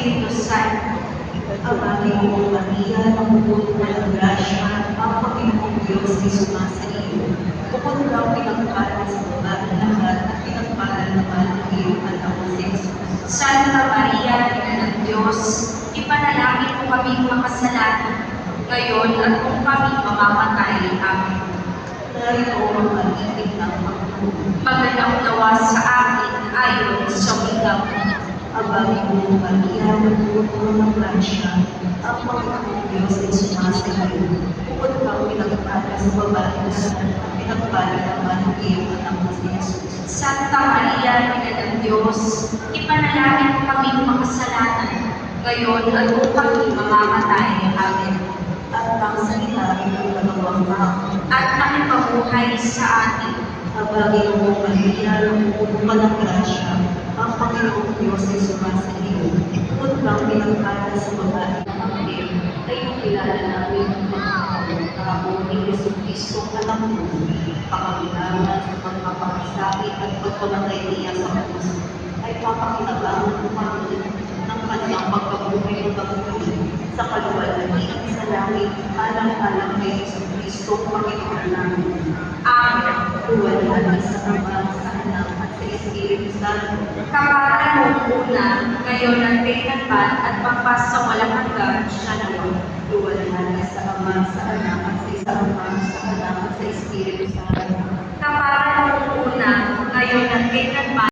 Espiritu Santo. Aba mo, Maria, napupuno ka ng grasya, ang Panginoong Diyos ay sumasa iyo. Bukod kang pinagpala sa babae lahat, at pinagpala naman ang iyong anak na si Jesus. Santa Maria, Ina ng Diyos, ipanalangin mo kaming makasalanan, ngayon at kung kami mamamatay. Amen. Narito ang pag-ibig ng Panginoon. Maganaw nawa sa akin ayon sa wikang. Aba mo, Maria, napupuno ng grasya, ang Panginoong Diyos ay sumasa iyo. Bukod kang pinagpala sa babae lahat, at pinagpala naman ang iyong anak na si Jesus. Santa Maria, Ina ng Diyos, ipanalangin mo kaming makasalanan, ngayon at kung kami mamamatay. Amen. At ang salita ay nagkagawang tao. At nakipabuhay sa atin. Aba mo, Maria, napupuno ka ng grasya, ang Panginoong Diyos ay sumasa iyo. Bukod kang pinagpala sa babae ng Diyos, ay kilala namin ang pagkakaroon ni Jesucristo anak mo, pakabilangan sa pagpapakasakit at pagpamatay niya sa krus, ay papakinabangan ng Panginoon ng kanyang pagkabuhay ng pagkabuhay sa kaluwalhatian sa langit, alang-alang kay Jesucristo, Panginoon namin. Amen. Luwalhati sa Ama, sa Anak, at sa Espiritu Santo. Kapara noong una, ngayon at kailanman at pagpas sa walang hanggan, siya nawa. Luwalhati sa Ama, sa Anak, at sa Ama, sa Anak, at sa Espiritu Santo. Kapara noong una, ngayon at kailanman